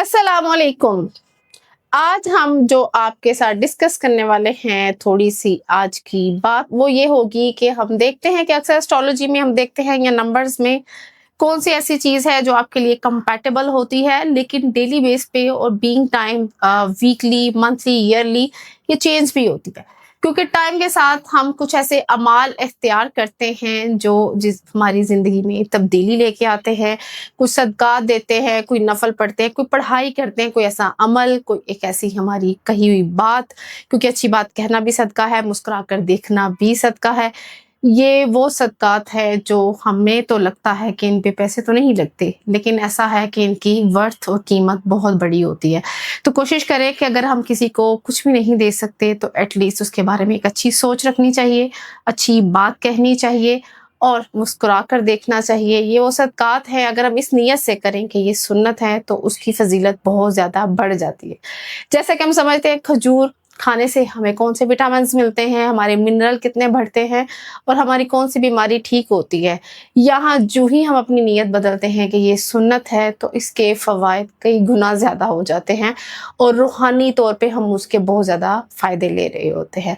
السلام علیکم. آج ہم جو آپ کے ساتھ ڈسکس کرنے والے ہیں تھوڑی سی آج کی بات وہ یہ ہوگی کہ ہم دیکھتے ہیں کہ اکثر اسٹرالوجی میں ہم دیکھتے ہیں یا نمبرز میں کون سی ایسی چیز ہے جو آپ کے لیے کمپیٹیبل ہوتی ہے، لیکن ڈیلی بیس پہ اور being time weekly monthly yearly یہ چینج بھی ہوتی ہے، کیونکہ ٹائم کے ساتھ ہم کچھ ایسے اعمال اختیار کرتے ہیں جو ہماری زندگی میں تبدیلی لے کے آتے ہیں. کچھ صدقات دیتے ہیں، کوئی نفل پڑھتے ہیں، کوئی پڑھائی کرتے ہیں، کوئی ایسا عمل، کوئی ایک ایسی ہماری کہی ہوئی بات، کیونکہ اچھی بات کہنا بھی صدقہ ہے، مسکرا کر دیکھنا بھی صدقہ ہے. یہ وہ صدقات ہے جو ہمیں تو لگتا ہے کہ ان پہ پیسے تو نہیں لگتے، لیکن ایسا ہے کہ ان کی ورتھ اور قیمت بہت بڑی ہوتی ہے. تو کوشش کریں کہ اگر ہم کسی کو کچھ بھی نہیں دے سکتے تو ایٹ لیسٹ اس کے بارے میں ایک اچھی سوچ رکھنی چاہیے، اچھی بات کہنی چاہیے اور مسکرا کر دیکھنا چاہیے. یہ وہ صدقات ہیں، اگر ہم اس نیت سے کریں کہ یہ سنت ہے تو اس کی فضیلت بہت زیادہ بڑھ جاتی ہے. جیسے کہ ہم سمجھتے ہیں کھجور کھانے سے ہمیں کون سے وٹامنز ملتے ہیں، ہمارے منرل کتنے بڑھتے ہیں اور ہماری کون سی بیماری ٹھیک ہوتی ہے. یہاں جو ہی ہم اپنی نیت بدلتے ہیں کہ یہ سنت ہے تو اس کے فوائد کئی گنا زیادہ ہو جاتے ہیں اور روحانی طور پہ ہم اس کے بہت زیادہ فائدے لے رہے ہوتے ہیں.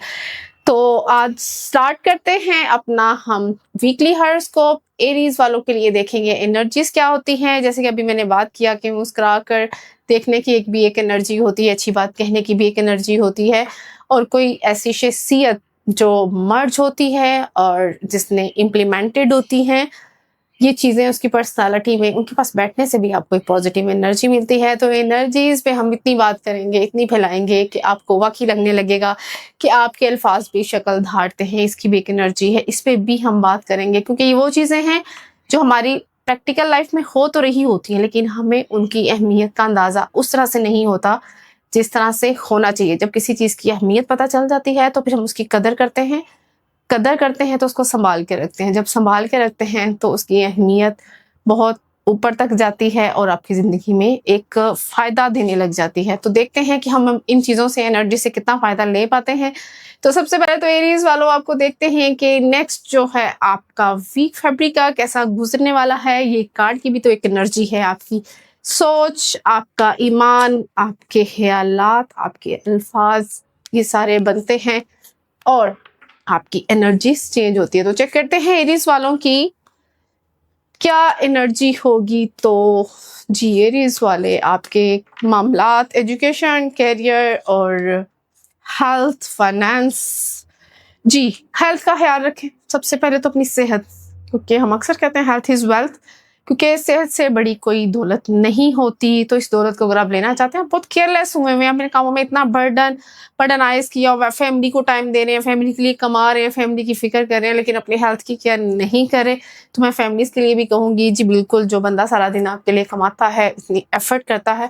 تو آج سٹارٹ کرتے ہیں اپنا ہم ویکلی ہاروسکوپ. ایریز والوں کے لیے دیکھیں گے انرجیز کیا ہوتی ہیں. جیسے کہ ابھی میں نے بات کیا کہ مسکرا کر دیکھنے کی ایک انرجی ہوتی ہے، اچھی بات کہنے کی بھی ایک انرجی ہوتی ہے، اور کوئی ایسی شخصیت جو مرج ہوتی ہے اور جس نے امپلیمنٹڈ ہوتی ہیں یہ چیزیں اس کی پرسنالٹی میں، ان کے پاس بیٹھنے سے بھی آپ کو ایک پازیٹیو انرجی ملتی ہے. تو انرجیز پہ ہم اتنی بات کریں گے، اتنی پھیلائیں گے کہ آپ کو واقعی لگنے لگے گا کہ آپ کے الفاظ بھی شکل دھارتے ہیں. اس کی بھی ایک انرجی ہے، اس پہ بھی ہم بات کریں گے، کیونکہ یہ وہ چیزیں ہیں جو ہماری پریکٹیکل لائف میں ہو تو رہی ہوتی ہیں لیکن ہمیں ان کی اہمیت کا اندازہ اس طرح سے نہیں ہوتا جس طرح سے ہونا چاہیے. جب کسی چیز کی اہمیت پتہ چل جاتی ہے تو پھر ہم اس کی قدر کرتے ہیں تو اس کو سنبھال کے رکھتے ہیں. جب سنبھال کے رکھتے ہیں تو اس کی اہمیت بہت اوپر تک جاتی ہے اور آپ کی زندگی میں ایک فائدہ دینے لگ جاتی ہے. تو دیکھتے ہیں کہ ہم ان چیزوں سے، انرجی سے کتنا فائدہ لے پاتے ہیں. تو سب سے پہلے تو ایریز والوں آپ کو دیکھتے ہیں کہ نیکسٹ جو ہے آپ کا ویک فیبری کا کیسا گزرنے والا ہے. یہ کارڈ کی بھی تو ایک انرجی ہے، آپ کی سوچ، آپ کا ایمان، آپ کے خیالات، آپ کے الفاظ یہ سارے بنتے ہیں اور آپ کی انرجیز چینج ہوتی ہے. تو چیک کرتے ہیں ایریز والوں کی کیا انرجی ہوگی. تو جی ایریز والے آپ کے معاملات، ایجوکیشن، کیریئر اور ہیلتھ، فائنانس. جی ہیلتھ کا خیال رکھیں سب سے پہلے تو اپنی صحت، کیونکہ ہم اکثر کہتے ہیں ہیلتھ از ویلتھ، کیونکہ صحت سے بڑی کوئی دولت نہیں ہوتی. تو اس دولت کو اگر آپ لینا چاہتے ہیں، بہت کیئرلیس ہوئے ہیں اپنے کاموں میں، اتنا برڈنائز کیا ہوا، فیملی کو ٹائم دے رہے ہیں، فیملی کے لیے کما رہے ہیں، فیملی کی فکر کر رہے ہیں، لیکن اپنی ہیلتھ کی کیئر نہیں کرے. تو میں فیملیز کے لیے بھی کہوں گی جی بالکل، جو بندہ سارا دن آپ کے لیے کماتا ہے، اتنی ایفرٹ کرتا ہے،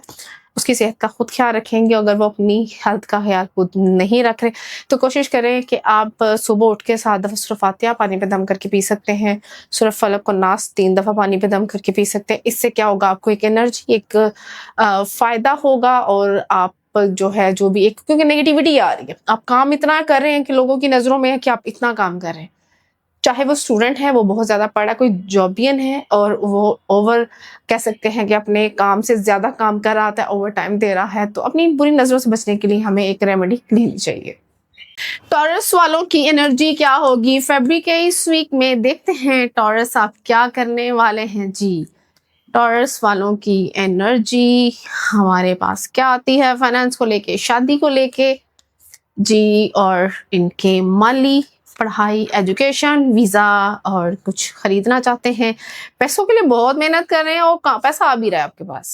اس کی صحت کا خود خیال رکھیں گے. اگر وہ اپنی ہیلتھ کا خیال خود نہیں رکھ رہے تو کوشش کریں کہ آپ صبح اٹھ کے 7 دفعہ سورہ فاتحہ پانی پہ دم کر کے پی سکتے ہیں، سورہ فلق و ناس 3 دفعہ پانی پہ دم کر کے پی سکتے ہیں. اس سے کیا ہوگا، آپ کو ایک انرجی، ایک فائدہ ہوگا اور آپ جو ہے جو بھی ایک، کیونکہ نیگیٹیوٹی آ رہی ہے، آپ کام اتنا کر رہے ہیں کہ لوگوں کی نظروں میں ہے کہ آپ اتنا کام کر رہے ہیں. چاہے وہ اسٹوڈنٹ ہے، وہ بہت زیادہ پڑھا ہے، کوئی جابین ہے اور وہ اوور کہہ سکتے ہیں کہ اپنے کام سے زیادہ کام کر رہا ہے، اوور ٹائم دے رہا ہے، تو اپنی بری نظروں سے بچنے کے لیے ہمیں ایک ریمیڈی لینی چاہیے. ٹورس والوں کی انرجی کیا ہوگی فیبری کے اس ویک میں؟ دیکھتے ہیں ٹورس آپ کیا کرنے والے ہیں. جی ٹورس والوں کی انرجی ہمارے پاس کیا آتی ہے فائنانس کو لے کے، شادی کو لے کے، جی اور ان کے مالی، پڑھائی، ایجوکیشن، ویزا اور کچھ خریدنا چاہتے ہیں، پیسوں کے لیے بہت محنت کر رہے ہیں اور کہاں پیسہ آ بھی رہا ہے آپ کے پاس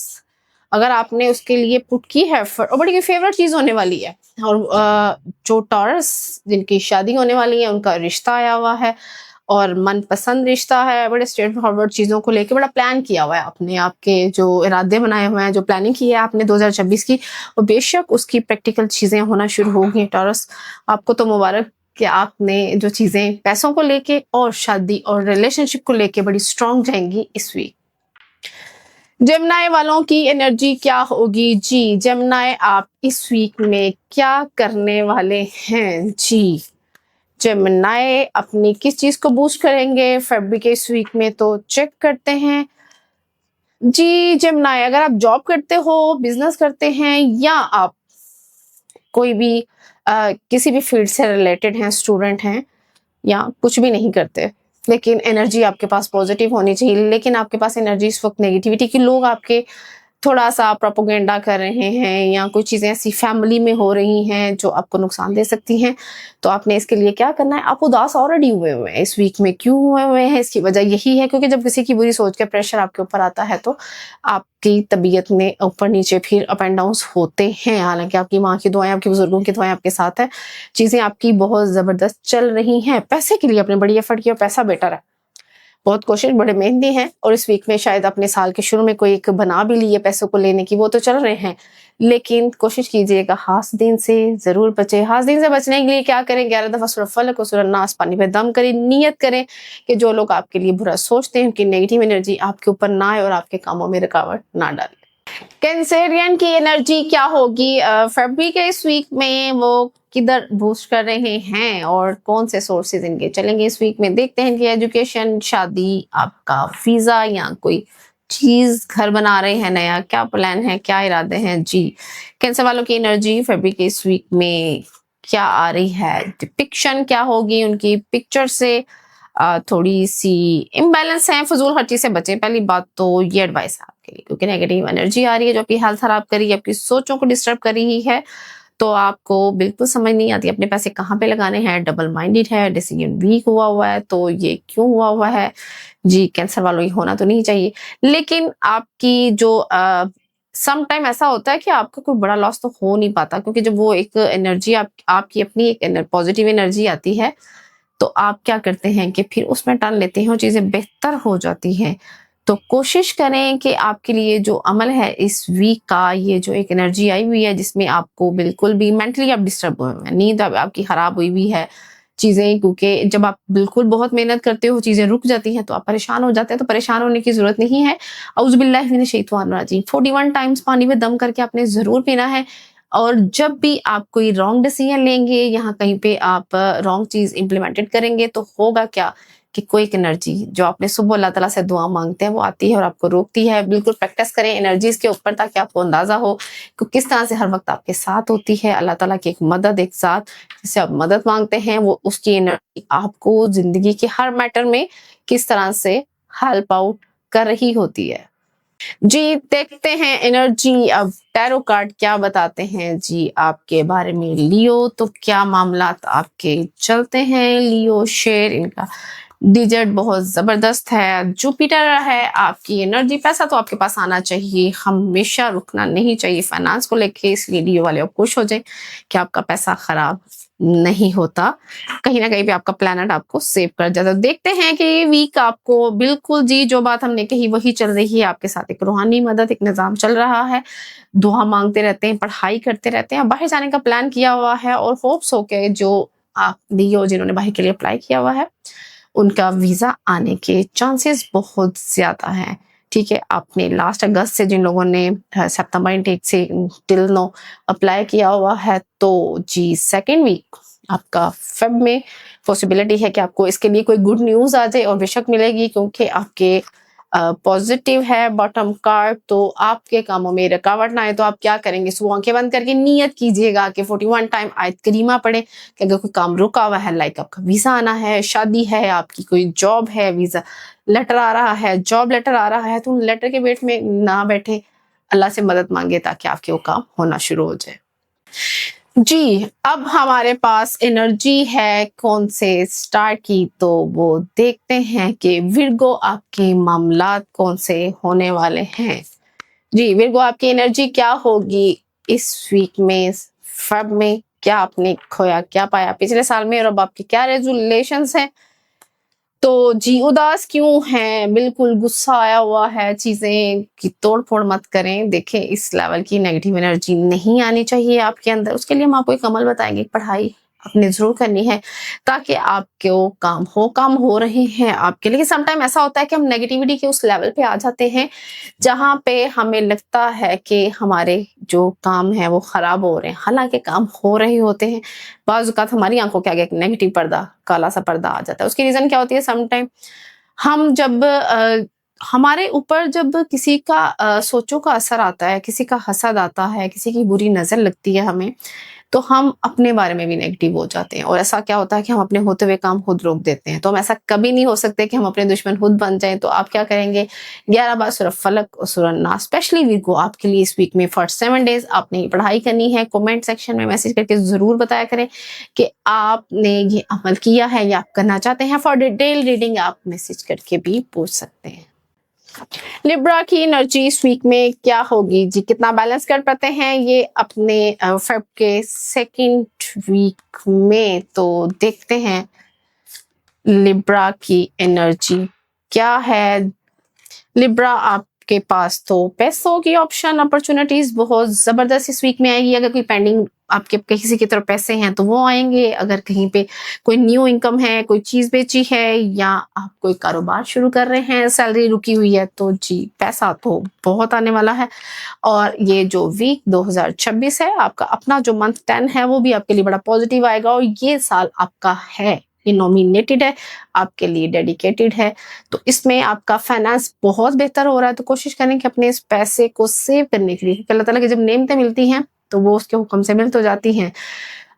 اگر آپ نے اس کے لیے پٹ کی ہے اور بڑی فیوریٹ چیز ہونے والی ہے. اور جو ٹورس جن کی شادی ہونے والی ہے ان کا رشتہ آیا ہوا ہے اور من پسند رشتہ ہے، بڑے اسٹریٹ فارورڈ چیزوں کو لے کے بڑا پلان کیا ہوا ہے اپنے، آپ کے جو ارادے بنائے ہوئے ہیں، جو پلاننگ کی ہے آپ نے 2026 کی، اور بے شک اس کی پریکٹیکل چیزیں ہونا شروع ہو گئی. ٹورس آپ کو تو مبارک کہ آپ نے جو چیزیں پیسوں کو لے کے اور شادی اور ریلیشن شپ کو لے کے بڑی اسٹرانگ جائیں گی اس ویک. جیمنائی والوں کی انرجی کیا ہوگی؟ جی جیمنائی آپ اس ویک میں کیا کرنے والے ہیں؟ جی جیمنائی اپنی کس چیز کو بوسٹ کریں گے فیبری کے اس ویک میں؟ تو چیک کرتے ہیں. जी जेमिनी, अगर आप जॉब करते हो, बिजनेस करते हैं या आप कोई भी किसी भी फील्ड से रिलेटेड हैं, स्टूडेंट हैं या कुछ भी नहीं करते, लेकिन एनर्जी आपके पास पॉजिटिव होनी चाहिए, लेकिन आपके पास एनर्जी इस वक्त नेगेटिविटी की, लोग आपके थोड़ा सा प्रोपोगेंडा कर रहे हैं या कुछ चीजें ऐसी फैमिली में हो रही हैं जो आपको नुकसान दे सकती हैं, तो आपने इसके लिए क्या करना है, आप उदास ऑलरेडी हुए हुए हैं इस वीक में। क्यों हुए हुए हैं, इसकी वजह यही है क्योंकि जब किसी की बुरी सोच के प्रेशर आपके ऊपर आता है तो आपकी तबीयत में ऊपर नीचे फिर अप एंड डाउन होते हैं। हालांकि आपकी माँ की दुआएं, आपके बुजुर्गों की दुआएं आपके साथ है, चीजें आपकी बहुत जबरदस्त चल रही हैं। पैसे के लिए आपने बड़ी एफर्ट किया, पैसा बेटर है, बहुत कोशिश, बड़े मेहनती हैं, और इस वीक में शायद अपने साल के शुरू में कोई एक बना भी लिए पैसों को लेने की, वो तो चल रहे हैं, लेकिन कोशिश कीजिएगा हासदीन से जरूर बचे। हासदीन से बचने के लिए क्या करें, 11 दफा सूरह फलक और सूरह नास पानी पे दम करें, नियत करें कि जो लोग आपके लिए बुरा सोचते हैं उनकी नेगेटिव एनर्जी आपके ऊपर ना आए और आपके कामों में रुकावट ना डाले। कैंसेरियन की एनर्जी क्या होगी फरवरी के इस वीक में, वो किधर बूस्ट कर रहे हैं और कौन से सोर्सेज इनके चलेंगे इस वीक में, देखते हैं कि एजुकेशन, शादी, आपका वीजा या कोई चीज, घर बना रहे हैं नया, क्या प्लान है, क्या इरादे हैं। जी कैंसर वालों की एनर्जी फरवरी के इस वीक में क्या आ रही है, डिपिक्शन क्या होगी उनकी पिक्चर से, थोड़ी सी इम्बैलेंस है, फजूल खर्ची से बचे। पहली बात तो ये एडवाइस है आपके लिए, क्योंकि नेगेटिव एनर्जी आ रही है जो आपकी हेल्थ खराब कर रही है, आपकी सोचों को डिस्टर्ब कर रही है, तो आपको बिल्कुल समझ नहीं आती अपने पैसे कहाँ पे लगाने हैं, डबल माइंडेड है, डिसीजन वीक हुआ हुआ है, तो ये क्यों हुआ हुआ है। जी कैंसर वालों, ये होना तो नहीं चाहिए, लेकिन आपकी जो सम टाइम ऐसा होता है कि आपका कोई बड़ा लॉस तो हो नहीं पाता, क्योंकि जब वो एक एनर्जी आपकी अपनी एक पॉजिटिव एनर्जी आती है तो आप क्या करते हैं कि फिर उसमें टाल लेते हैं और चीजें बेहतर हो जाती हैं। तो कोशिश करें कि आपके लिए जो अमल है इस वीक का, ये जो एक एनर्जी आई हुई है जिसमें आपको बिल्कुल भी मेंटली आप डिस्टर्ब हुए हैं, नींद आपकी खराब हुई हुई है, चीजें, क्योंकि जब आप बिल्कुल बहुत मेहनत करते हो चीजें रुक जाती हैं तो आप परेशान हो जाते हैं, तो परेशान होने की जरूरत नहीं है। औज़ुबिल्लाहि मिनश शैतानिर रजीम 41 टाइम्स पानी में दम करके आपने जरूर पीना है। और जब भी आप कोई रॉन्ग डिसीजन लेंगे, यहाँ कहीं पे आप रॉन्ग चीज इंप्लीमेंटेड करेंगे, तो होगा क्या कि कोई एक एनर्जी जो आपने सुबह अल्लाह ताला से दुआ मांगते हैं वो आती है और आपको रोकती है। बिल्कुल प्रैक्टिस करें एनर्जीज के ऊपर, ताकि आपको अंदाजा हो कि किस तरह से हर वक्त आपके साथ होती है। अल्लाह ताला की एक मदद, एक साथ जिससे आप मदद मांगते हैं, वो उसकी एनर्जी आपको जिंदगी के हर मैटर में किस तरह से हेल्प आउट कर रही होती है। जी देखते हैं एनर्जी, अब टैरो कार्ड क्या बताते हैं जी आपके बारे में। लियो, तो क्या मामलात आपके चलते हैं लियो शेर, इनका डिजिट बहुत जबरदस्त है, जुपिटर है आपकी एनर्जी। पैसा तो आपके पास आना चाहिए, हमेशा रुकना नहीं चाहिए फाइनेंस को लेके, इसलिए लियो वाले आप खुश हो जाए कि आपका पैसा खराब नहीं होता, कहीं ना कहीं पे आपका प्लैनेट आपको सेव कर जाता है। देखते हैं कि ये वीक आपको बिल्कुल, जी जो बात हमने कही वही चल रही है आपके साथ, एक रूहानी मदद, एक निजाम चल रहा है, दुआ मांगते रहते हैं, पढ़ाई करते रहते हैं, बाहर जाने का प्लान किया हुआ है, और होप्स हो के जो आप लियो जिन्होंने बाहर के लिए अप्लाई किया हुआ है उनका वीजा आने के चांसेस बहुत ज्यादा हैं। ठीक है, आपने लास्ट अगस्त से जिन लोगों ने सितंबर इनटेक से टिल नो अप्लाई किया हुआ है, तो जी सेकेंड वीक आपका फेब में पॉसिबिलिटी है कि आपको इसके लिए कोई गुड न्यूज आ जाए, और बेशक मिलेगी, क्योंकि आपके पॉजिटिव है बॉटम कार्ड, तो आपके कामों में रुकावट ना आए। तो आप क्या करेंगे, सुबह आंखें बंद करके नियत कीजिएगा कि 41 टाइम आयत करीमा पढ़े कि अगर कोई काम रुका हुआ है, लाइक आपका वीजा आना है, शादी है, आपकी कोई जॉब है, वीजा लेटर आ रहा है, जॉब लेटर आ रहा है, तो उन लेटर के वेट में ना बैठे, अल्लाह से मदद मांगे ताकि आपके वो काम होना शुरू हो जाए। जी अब हमारे पास एनर्जी है कौन से स्टार की, तो वो देखते हैं कि विर्गो आपके मामलात कौन से होने वाले हैं। जी विर्गो आपकी एनर्जी क्या होगी इस वीक में, फेब में, क्या आपने खोया, क्या पाया पिछले साल में, और अब आपके क्या रेजुलेशंस हैं। तो जी उदास क्यों हैं, बिल्कुल गुस्सा आया हुआ है, चीजें की तोड़ फोड़ मत करें। देखें इस लेवल की नेगेटिव एनर्जी नहीं आनी चाहिए आपके अंदर। उसके लिए हम आपको एक अमल बताएंगे, पढ़ाई आपने जरूर करनी है ताकि आपके वो काम हो रहे हैं आपके लिए। समटाइम ऐसा होता है कि हम नेगेटिविटी के उस लेवल पे आ जाते हैं जहां पे हमें लगता है कि हमारे जो काम है वो खराब हो रहे हैं, हालांकि काम हो रहे होते हैं। बाज़ औक़ात हमारी आंखों के आगे एक नेगेटिव पर्दा, काला सा पर्दा आ जाता है। उसकी रीजन क्या होती है, समटाइम हम जब हमारे ऊपर जब किसी का सोचों का असर आता है, किसी का हसद आता है, किसी की बुरी नज़र लगती है हमें, तो हम अपने बारे में भी नेगेटिव हो जाते हैं, और ऐसा क्या होता है कि हम अपने होते हुए काम खुद रोक देते हैं। तो हम ऐसा कभी नहीं हो सकते कि हम अपने दुश्मन खुद बन जाएँ। तो आप क्या करेंगे, 11 बार सूरह फलक और सूरह नास, स्पेशली वीको आपके लिए इस वीक में फॉर 7 डेज़ आपने ये पढ़ाई करनी है। कमेंट सेक्शन में मैसेज करके ज़रूर बताया करें कि आपने ये अमल किया है या आप करना चाहते हैं। फॉर डिटेल रीडिंग आप मैसेज करके भी पूछ सकते हैं। लिब्रा की एनर्जी इस वीक में क्या होगी जी, कितना बैलेंस कर पाते हैं ये अपने फेब के सेकंड वीक में। तो देखते हैं लिब्रा की एनर्जी क्या है। लिब्रा आपके पास तो पैसों की ऑप्शन अपॉर्चुनिटीज बहुत जबरदस्त इस वीक में आएगी। अगर कोई पेंडिंग आपके किसी की तरफ पैसे हैं तो वो आएंगे। अगर कहीं पे कोई न्यू इनकम है, कोई चीज बेची है, या आप कोई कारोबार शुरू कर रहे हैं, सैलरी रुकी हुई है, तो जी पैसा तो बहुत आने वाला है। और ये जो वीक 2026 है, आपका अपना जो मंथ 10 है वो भी आपके लिए बड़ा पॉजिटिव आएगा। और ये साल आपका है, ये नॉमिनेटेड है, आपके लिए डेडिकेटेड है। तो इसमें आपका फाइनेंस बहुत बेहतर हो रहा है। तो कोशिश करें कि अपने इस पैसे को सेव करने के लिए, क्योंकि अल्लाह ताला की जब नेमतें मिलती हैं तो वो उसके हुक्म से मिल तो जाती हैं,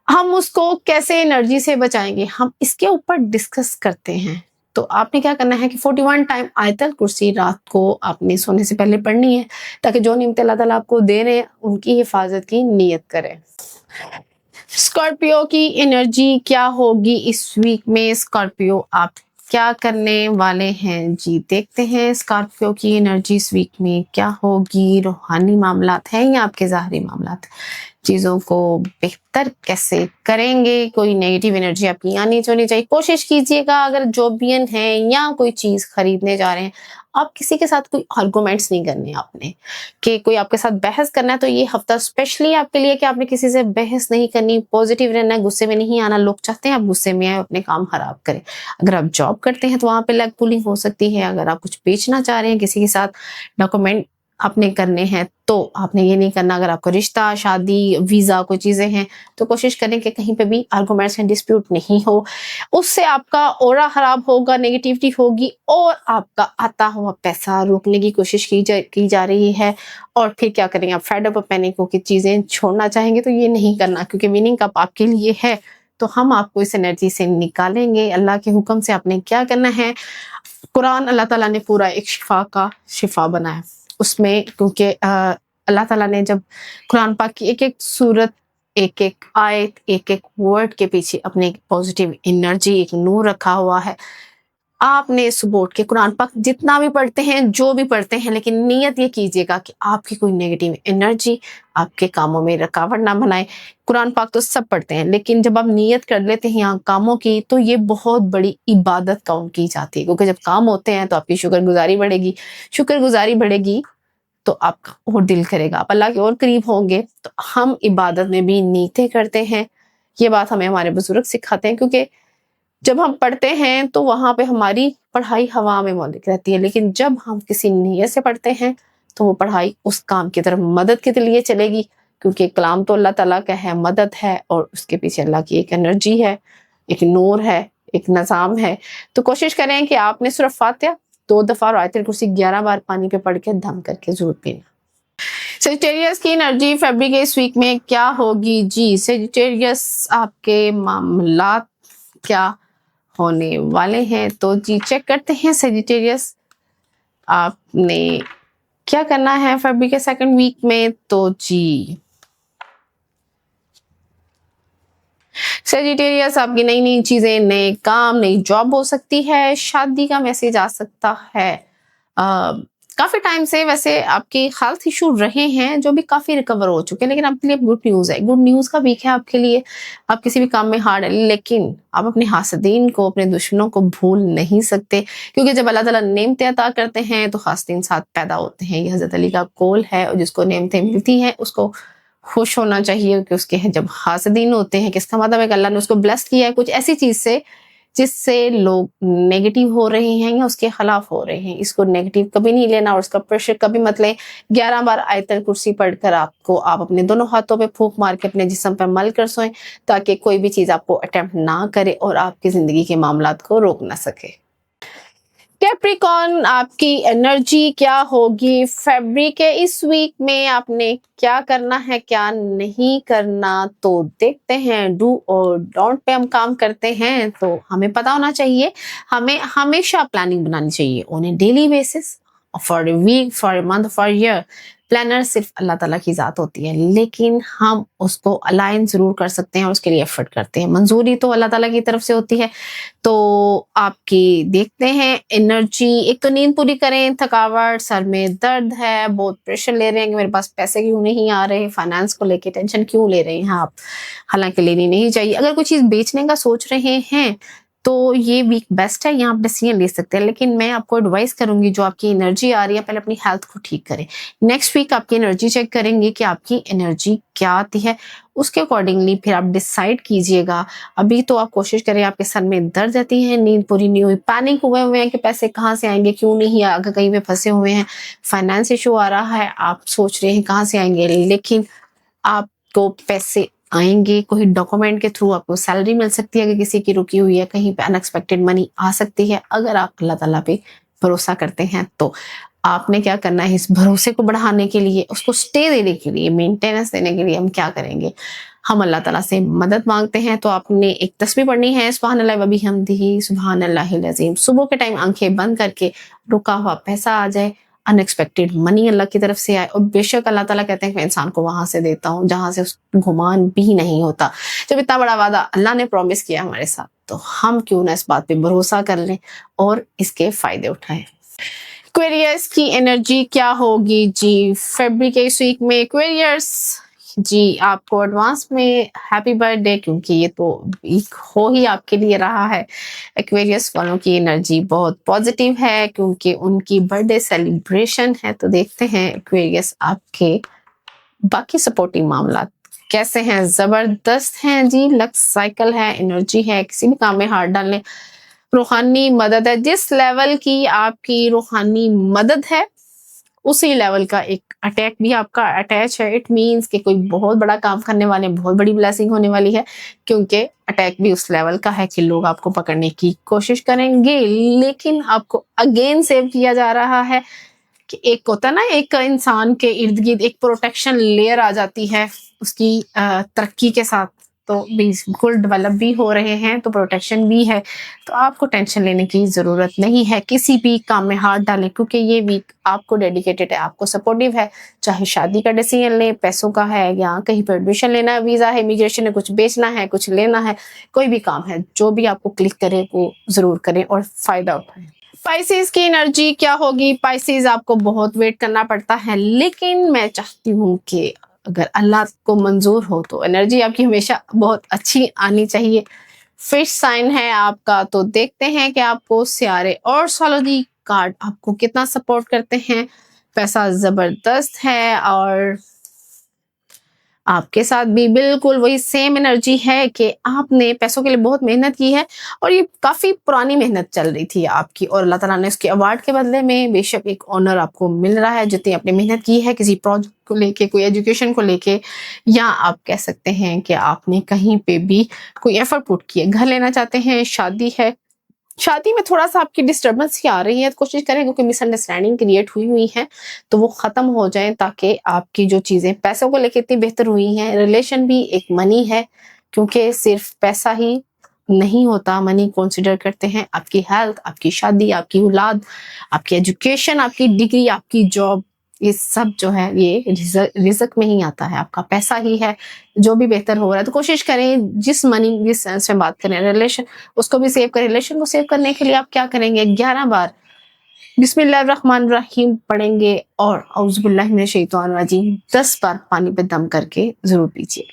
हम उसको कैसे एनर्जी से बचाएंगे, हम इसके ऊपर डिस्कस करते हैं। तो आपने क्या करना है कि 41 टाइम आयतल कुर्सी रात को आपने सोने से पहले पढ़नी है, ताकि जो नेमतें अल्लाह ताला आपको दे रहे हैं उनकी हिफाजत की नीयत करें। स्कॉर्पियो की एनर्जी क्या होगी इस वीक में, स्कॉर्पियो आप क्या करने वाले हैं जी, देखते हैं स्कॉर्पियो की एनर्जी इस वीक में क्या होगी। रूहानी मामलात हैं या आपके ज़ाहरी मामलात, चीज़ों को बेहतर कैसे करेंगे, कोई नेगेटिव एनर्जी आपकी यहाँ नहीं होनी चाहिए। कोशिश कीजिएगा अगर जॉबियन है या कोई चीज़ खरीदने जा रहे हैं, आप किसी के साथ कोई आर्गूमेंट्स नहीं करने आपने, कि कोई आपके साथ बहस करना है तो ये हफ्ता स्पेशली आपके लिए कि आपने किसी से बहस नहीं करनी, पॉजिटिव रहना है, गुस्से में नहीं आना। लोग चाहते हैं आप गुस्से में आए, अपने काम खराब करें। अगर आप जॉब करते हैं तो वहां पे लेग पुलिंग हो सकती है। अगर आप कुछ बेचना चाह रहे हैं, किसी के साथ डॉक्यूमेंट आपने करने हैं, तो आपने ये नहीं करना। अगर आपको रिश्ता, शादी, वीजा कोई चीजें हैं, तो कोशिश करें कि कहीं पे भी आर्गुमेंट्स एंड डिस्प्यूट नहीं हो। उससे आपका ऑरा खराब होगा, नेगेटिविटी होगी, और आपका आता हुआ पैसा रोकने की कोशिश की जा रही है। और फिर क्या करेंगे, आप फेड अप पैनिक होकर चीजें छोड़ना चाहेंगे, तो ये नहीं करना, क्योंकि विनिंग कप आपके लिए है। तो हम आपको इस एनर्जी से निकालेंगे। अल्लाह के हुक्म से आपने क्या करना है, कुरान अल्लाह ताला ने पूरा एक शिफा का शिफा बनाया उसमें, क्योंकि अल्लाह ताला ने जब कुरान पाक की एक एक सूरत, एक एक आयत, एक एक वर्ड के पीछे अपने एक पॉजिटिव एनर्जी, एक नूर रखा हुआ है। आपने सुबह उठ के कुरान पाक जितना भी पढ़ते हैं, जो भी पढ़ते हैं, लेकिन नियत ये कीजिएगा कि आपकी कोई नेगेटिव एनर्जी आपके कामों में रुकावट ना बनाए। कुरान पाक तो सब पढ़ते हैं, लेकिन जब आप नियत कर लेते हैं यहाँ कामों की, तो ये बहुत बड़ी इबादत काउंट की जाती है, क्योंकि जब काम होते हैं तो आपकी शुक्रगुजारी बढ़ेगी। शुक्रगुजारी बढ़ेगी तो आपका और दिल करेगा, आप अल्लाह के और करीब होंगे। तो हम इबादत में भी नीयतें करते हैं। ये बात हमें हमारे बुजुर्ग सिखाते हैं, क्योंकि जब हम पढ़ते हैं तो वहां पे हमारी पढ़ाई हवा में मौलिक रहती है, लेकिन जब हम किसी नीयत से पढ़ते हैं तो वो पढ़ाई उस काम की तरफ मदद के लिए चलेगी, क्योंकि कलाम तो अल्लाह ताला का है, मदद है, और उसके पीछे अल्लाह की एक एनर्जी है, एक नूर है, एक निज़ाम है। तो कोशिश करें कि आपने सूरह फातिहा 2 दफा और आयतुल कुर्सी 11 बार पानी पे पढ़ के दम करके जरूर पीना। सेजिटेरियस की एनर्जी फरवरी के इस वीक में क्या होगी जी, सेजिटेरियस आपके मामलात क्या होने वाले हैं, तो जी चेक करते हैं। सेजिटेरियस आपने क्या करना है फरवरी के सेकंड वीक में, तो जी सेजिटेरियस आपकी नई नई चीजें, नए काम, नई जॉब हो सकती है, शादी का मैसेज आ सकता है। काफी टाइम से वैसे आपके हेल्थ इशू रहे हैं जो भी काफी रिकवर हो चुके हैं, लेकिन आपके लिए गुड न्यूज है, गुड न्यूज का वीक है आपके लिए। आप किसी भी काम में हार्ड है, लेकिन आप अपने हासदीन को, अपने दुश्मनों को भूल नहीं सकते, क्योंकि जब अल्लाह ताला नेमतें अता करते हैं तो हासदीन साथ पैदा होते हैं। ये हजरत अली का कौल है, और जिसको नेमतें मिलती हैं उसको खुश होना चाहिए कि उसके जब हासदीन होते हैं, किसका मतलब है कि अल्लाह ने उसको ब्लेस किया है कुछ ऐसी चीज से जिससे लोग नेगेटिव हो रहे हैं या उसके खिलाफ हो रहे हैं। इसको नेगेटिव कभी नहीं लेना और उसका प्रेशर कभी मत लें। 11 बार आयतल कुर्सी पढ़कर आप अपने दोनों हाथों पे फूंक मार के अपने जिस्म पर मल कर सोएं, ताकि कोई भी चीज आपको अटेम्प्ट ना करे और आपकी जिंदगी के मामलात को रोक ना सके। कैप्रिकॉर्न, आपकी एनर्जी क्या होगी फरवरी के इस वीक में? आपने क्या करना है, क्या नहीं करना, तो देखते हैं। डू और डोंट पे हम काम करते हैं तो हमें पता होना चाहिए, हमें हमेशा प्लानिंग बनानी चाहिए on a daily basis, for a week, for a month, for year. Planner सिर्फ अल्लाह ताला की ज़ात होती है, लेकिन हम उसको अलाइन ज़रूर कर सकते हैं और उसके लिए एफर्ट करते हैं। मंजूरी तो अल्लाह ताला की तरफ से होती है। तो आपकी देखते हैं एनर्जी, एक तो नींद पूरी करें, थकावट, सर में दर्द है, बहुत प्रेशर ले रहे हैं कि मेरे पास पैसे क्यों नहीं आ रहे, फाइनेंस को लेके टेंशन क्यों ले रहे हैं आप, हालांकि लेनी नहीं चाहिए। अगर कोई चीज़ बेचने का सोच रहे हैं तो ये वीक बेस्ट है, यहाँ आप डिसीजन ले सकते हैं, लेकिन मैं आपको एडवाइस करूंगी जो आपकी एनर्जी आ रही है पहले अपनी हेल्थ को ठीक करें। नेक्स्ट वीक आपकी एनर्जी चेक करेंगे कि आपकी एनर्जी क्या आती है, उसके अकॉर्डिंगली फिर आप डिसाइड कीजिएगा। अभी तो आप कोशिश करें, आपके सर में दर्द रहती है, नींद पूरी नहीं हुई, पैनिक हुए हैं कि पैसे कहाँ से आएंगे, क्यों नहीं, अगर कहीं पे फंसे हुए हैं, फाइनेंस इशू आ रहा है, आप सोच रहे हैं कहाँ से आएंगे, लेकिन आपको पैसे आएंगे। कोई डॉक्यूमेंट के थ्रू आपको सैलरी मिल सकती है, अगर किसी की रुकी हुई है, कहीं पे अनएक्सपेक्टेड मनी आ सकती है। अगर आप अल्लाह ताला पे भरोसा करते हैं तो आपने क्या करना है, इस भरोसे को बढ़ाने के लिए, उसको स्टे देने के लिए, मेंटेनेंस देने के लिए हम क्या करेंगे, हम अल्लाह ताला से मदद मांगते हैं। तो आपने एक तस्बीह पढ़नी है, सुभान अल्लाह व बिहम्दिही सुभान अल्लाहिल अज़ीम। सुबह के टाइम आंखें बंद करके रुका हुआ पैसा आ जाए, अनएक्सपेक्टेड मनी अल्लाह की तरफ से आए, और बेशक अल्लाह ताला कहते हैं कि मैं इंसान को वहां से देता हूँ जहां से उसको गुमान भी नहीं होता। जब इतना बड़ा वादा अल्लाह ने प्रॉमिस किया हमारे साथ, तो हम क्यों ना इस बात पे भरोसा कर लें और इसके फायदे उठाएं। एक्वेरियस की एनर्जी क्या होगी जी फरवरी के इस वीक में? एक्वेरियस जी, आपको एडवांस में हैप्पी बर्थडे, क्योंकि ये तो वीक हो ही आपके लिए रहा है। एक्वेरियस वालों की एनर्जी बहुत पॉजिटिव है क्योंकि उनकी बर्थडे सेलिब्रेशन है। तो देखते हैं एक्वेरियस आपके बाकी सपोर्टिव मामला कैसे हैं? जबरदस्त हैं जी, लक साइकिल है, एनर्जी है, किसी भी काम में हाथ डालने, रूहानी मदद है। जिस लेवल की आपकी रूहानी मदद है उसी लेवल का एक अटैक भी आपका अटैच है। इट मीन्स कि कोई बहुत बड़ा काम करने वाले, बहुत बड़ी ब्लेसिंग होने वाली है, क्योंकि अटैक भी उस लेवल का है कि लोग आपको पकड़ने की कोशिश करेंगे, लेकिन आपको अगेन सेव किया जा रहा है। कि एक होता है ना, एक इंसान के इर्द गिर्द एक प्रोटेक्शन लेयर आ जाती है उसकी तरक्की के साथ, तो बिल्कुल डेवलप भी हो रहे हैं तो प्रोटेक्शन भी है। तो आपको टेंशन लेने की जरूरत नहीं है, किसी भी काम में हाथ डालें, क्योंकि ये वीक आपको डेडिकेटेड है, आपको सपोर्टिव है। चाहे शादी का डिसीजन लें, पैसों का है, या कहीं पर एडमिशन लेना है, वीजा है, इमिग्रेशन है, कुछ बेचना है, कुछ लेना है, कोई भी काम है, जो भी आपको क्लिक करे वो जरूर करें और फायदा उठाएं। पाइसेस की एनर्जी क्या होगी? पाइसेस, आपको बहुत वेट करना पड़ता है, लेकिन मैं चाहती हूँ कि अगर अल्लाह को मंजूर हो तो एनर्जी आपकी हमेशा बहुत अच्छी आनी चाहिए। फिश साइन है आपका, तो देखते हैं कि आपको सियारे और सॉलिडी कार्ड आपको कितना सपोर्ट करते हैं। पैसा जबरदस्त है और आपके साथ भी बिल्कुल वही सेम एनर्जी है कि आपने पैसों के लिए बहुत मेहनत की है और ये काफी पुरानी मेहनत चल रही थी आपकी, और अल्लाह ताला ने उसके अवार्ड के बदले में बेशक एक ऑनर आपको मिल रहा है। जितनी आपने मेहनत की है किसी प्रोजेक्ट को लेके, कोई एजुकेशन को लेके, या आप कह सकते हैं कि आपने कहीं पे भी कोई एफर्ट पुट किए, घर लेना चाहते हैं, शादी है, शादी में थोड़ा सा आपकी डिस्टर्बेंस ही आ रही है, तो कोशिश करें क्योंकि मिसअंडरस्टैंडिंग क्रिएट हुई हुई है तो वो खत्म हो जाए, ताकि आपकी जो चीजें पैसों को लेकर इतनी बेहतर हुई हैं, रिलेशन भी एक मनी है, क्योंकि सिर्फ पैसा ही नहीं होता, मनी कंसीडर करते हैं आपकी हेल्थ, आपकी शादी, आपकी औलाद, आपकी एजुकेशन, आपकी डिग्री, आपकी जॉब, ये सब जो है ये रिज़्क में ही आता है, आपका पैसा ही है जो भी बेहतर हो रहा है। तो कोशिश करें जिस मनी, जिस सेंस में बात करें, रिलेशन उसको भी सेव करें। रिलेशन को सेव करने के लिए आप क्या करेंगे? 11 बार बिस्मिल्लाहिर्रहमानिर्रहीम पढ़ेंगे और औज़ुबिल्लाहि मिनश शैतानिर रजीम 10 बार पानी पे दम करके जरूर पीजिए।